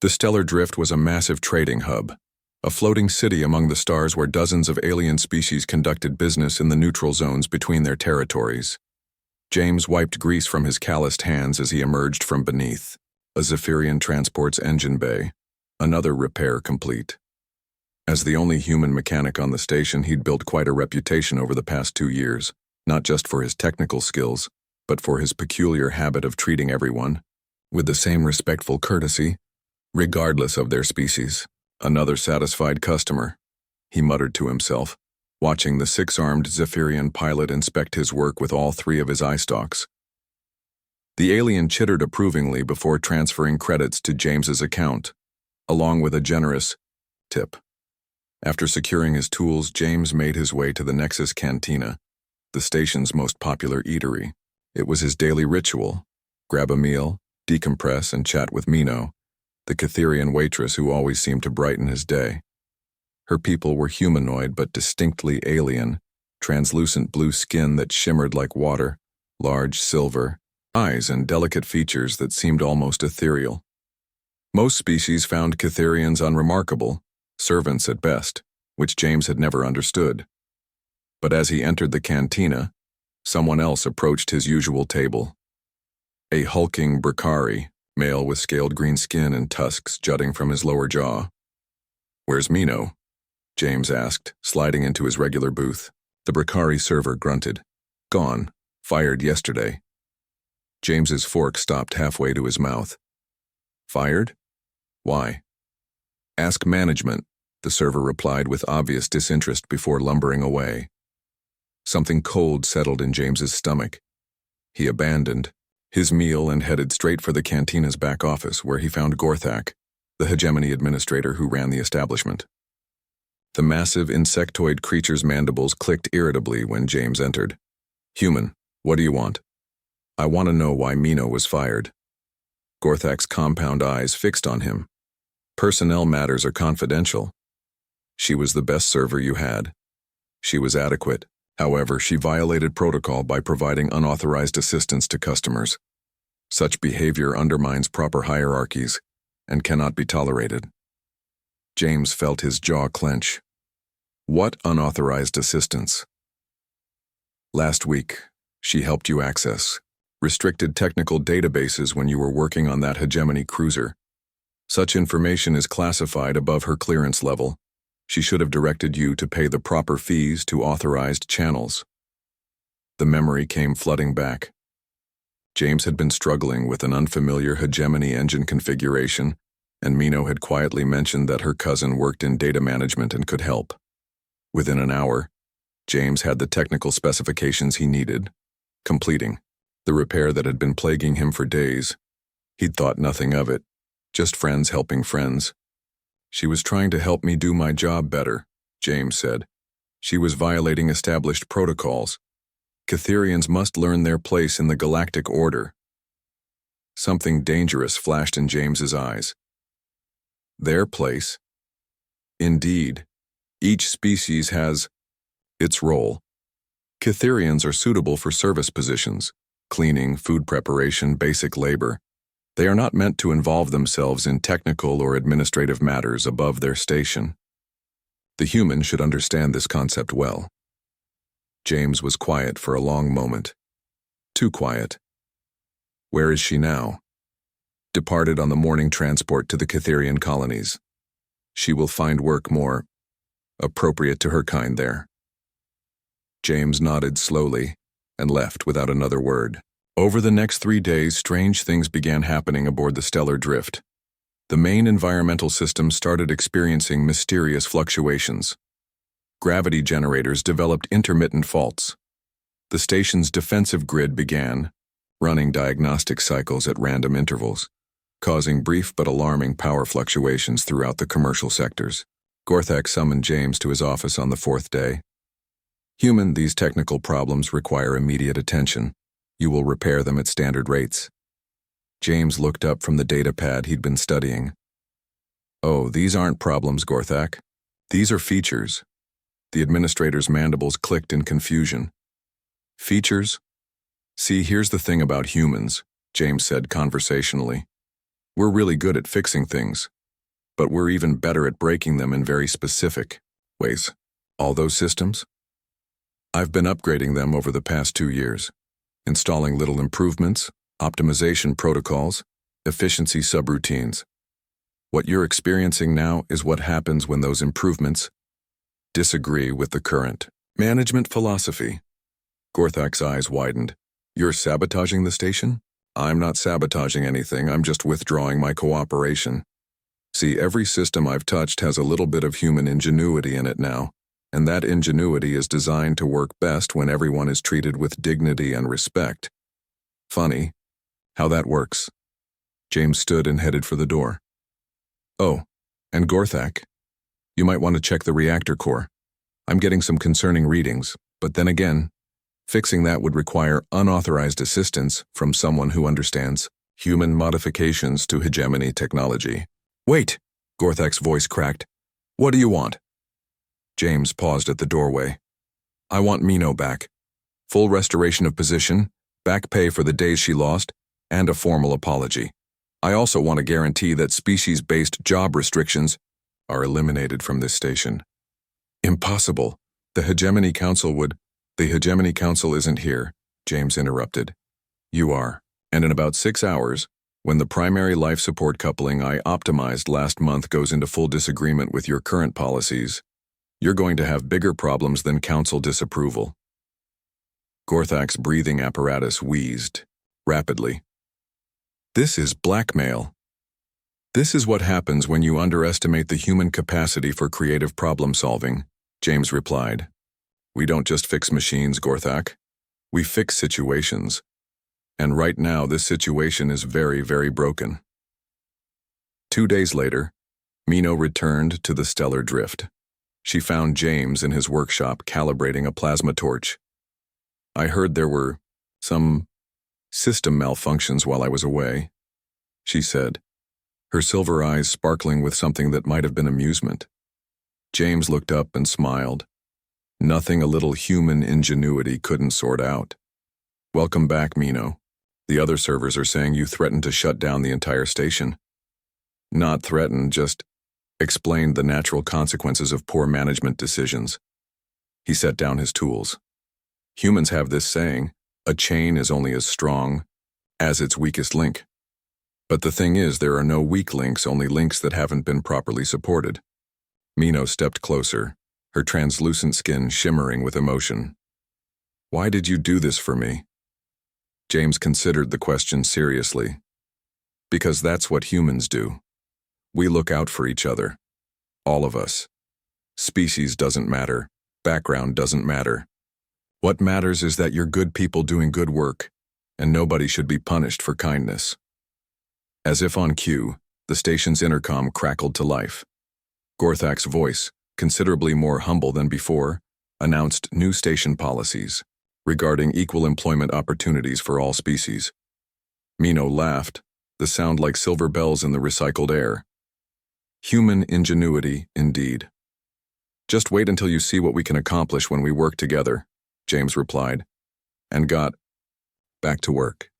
The stellar drift was a massive trading hub, a floating city among the stars where dozens of alien species conducted business in the neutral zones between their territories. James wiped grease from his calloused hands as he emerged from beneath. A Zephyrian transport's engine bay, another repair complete. As the only human mechanic on the station, he'd built quite a reputation over the past 2 years, not just for his technical skills, but for his peculiar habit of treating everyone with the same respectful courtesy, regardless of their species. Another satisfied customer, he muttered to himself, watching the 6-armed Zephyrian pilot inspect his work with all 3 of his eye stalks. The alien chittered approvingly before transferring credits to James's account, along with a generous tip. After securing his tools, James made his way to the Nexus Cantina, the station's most popular eatery. It was his daily ritual: grab a meal, decompress, and chat with Mino, the Catherian waitress who always seemed to brighten his day. Her people were humanoid but distinctly alien, translucent blue skin that shimmered like water, large silver eyes, and delicate features that seemed almost ethereal. Most species found Catherians unremarkable, servants at best, which James had never understood. But as he entered the cantina, someone else approached his usual table. A hulking Bracari, male with scaled green skin and tusks jutting from his lower jaw. "Where's Mino?" James asked, sliding into his regular booth. The Bracari server grunted. "Gone. Fired yesterday." James's fork stopped halfway to his mouth. "Fired? Why?" "Ask management," the server replied with obvious disinterest before lumbering away. Something cold settled in James's stomach. He abandoned his meal and headed straight for the cantina's back office, where he found Gorthak, the hegemony administrator who ran the establishment. The massive insectoid creature's mandibles clicked irritably when James entered. "Human, what do you want?" "I want to know why Mino was fired." Gorthak's compound eyes fixed on him. "Personnel matters are confidential. She was the best server you had. She was adequate. However, she violated protocol by providing unauthorized assistance to customers. Such behavior undermines proper hierarchies and cannot be tolerated." James felt his jaw clench. "What unauthorized assistance?" "Last week, she helped you access restricted technical databases when you were working on that hegemony cruiser. Such information is classified above her clearance level. She should have directed you to pay the proper fees to authorized channels." The memory came flooding back. James had been struggling with an unfamiliar hegemony engine configuration, and Mino had quietly mentioned that her cousin worked in data management and could help. Within an hour, James had the technical specifications he needed, completing the repair that had been plaguing him for days. He'd thought nothing of it, just friends helping friends. "She was trying to help me do my job better," James said. "She was violating established protocols. Catherians must learn their place in the galactic order." Something dangerous flashed in James's eyes. Their place? Indeed. Each species has its role. Catherians are suitable for service positions: cleaning, food preparation, basic labor. They are not meant to involve themselves in technical or administrative matters above their station. The human should understand this concept well. James was quiet for a long moment. Too quiet. "Where is she now?" "Departed on the morning transport to the Catherian colonies. She will find work more appropriate to her kind there." James nodded slowly and left without another word. Over the next 3 days, strange things began happening aboard the stellar drift. The main environmental system started experiencing mysterious fluctuations. Gravity generators developed intermittent faults. The station's defensive grid began running diagnostic cycles at random intervals, causing brief but alarming power fluctuations throughout the commercial sectors. Gorthak summoned James to his office on the 4th day. "Human, these technical problems require immediate attention. You will repair them at standard rates." James looked up from the datapad he'd been studying. "Oh, these aren't problems, Gorthak. These are features." The administrator's mandibles clicked in confusion. "Features? See, here's the thing about humans," James said conversationally. We're really good at fixing things, but we're even better at breaking them in very specific ways. All those systems? I've been upgrading them over the past 2 years, installing little improvements, optimization protocols, efficiency subroutines. What you're experiencing now is what happens when those improvements disagree with the current management philosophy. Gorthak's eyes widened. You're sabotaging the station? I'm not sabotaging anything, I'm just withdrawing my cooperation. See, every system I've touched has a little bit of human ingenuity in it now, and that ingenuity is designed to work best when everyone is treated with dignity and respect. Funny how that works. James stood and headed for the door. Oh, and Gorthak, you might want to check the reactor core. I'm getting some concerning readings, but then again, fixing that would require unauthorized assistance from someone who understands human modifications to hegemony technology. Wait, Gorthak's voice cracked. What do you want? James paused at the doorway. I want Mino back. Full restoration of position, back pay for the days she lost, and a formal apology. I also want a guarantee that species-based job restrictions are eliminated from this station. Impossible. The Hegemony Council would... The Hegemony Council isn't here, James interrupted. You are. And in about 6 hours, when the primary life support coupling I optimized last month goes into full disagreement with your current policies, you're going to have bigger problems than council disapproval. Gorthak's breathing apparatus wheezed rapidly. This is blackmail. This is what happens when you underestimate the human capacity for creative problem-solving, James replied. We don't just fix machines, Gorthak. We fix situations. And right now, this situation is very, very broken. 2 days later, Mino returned to the stellar drift. She found James in his workshop calibrating a plasma torch. I heard there were some system malfunctions while I was away, she said, her silver eyes sparkling with something that might have been amusement. James looked up and smiled. Nothing a little human ingenuity couldn't sort out. Welcome back, Mino. The other servers are saying you threatened to shut down the entire station. Not threatened, just explained the natural consequences of poor management decisions. He set down his tools. Humans have this saying, a chain is only as strong as its weakest link. But the thing is, there are no weak links, only links that haven't been properly supported. Mino stepped closer, her translucent skin shimmering with emotion. Why did you do this for me? James considered the question seriously. Because that's what humans do. We look out for each other. All of us. Species doesn't matter. Background doesn't matter. What matters is that you're good people doing good work, and nobody should be punished for kindness. As if on cue, the station's intercom crackled to life. Gorthak's voice, considerably more humble than before, announced new station policies regarding equal employment opportunities for all species. Mino laughed, the sound like silver bells in the recycled air. Human ingenuity, indeed. Just wait until you see what we can accomplish when we work together, James replied, and got back to work.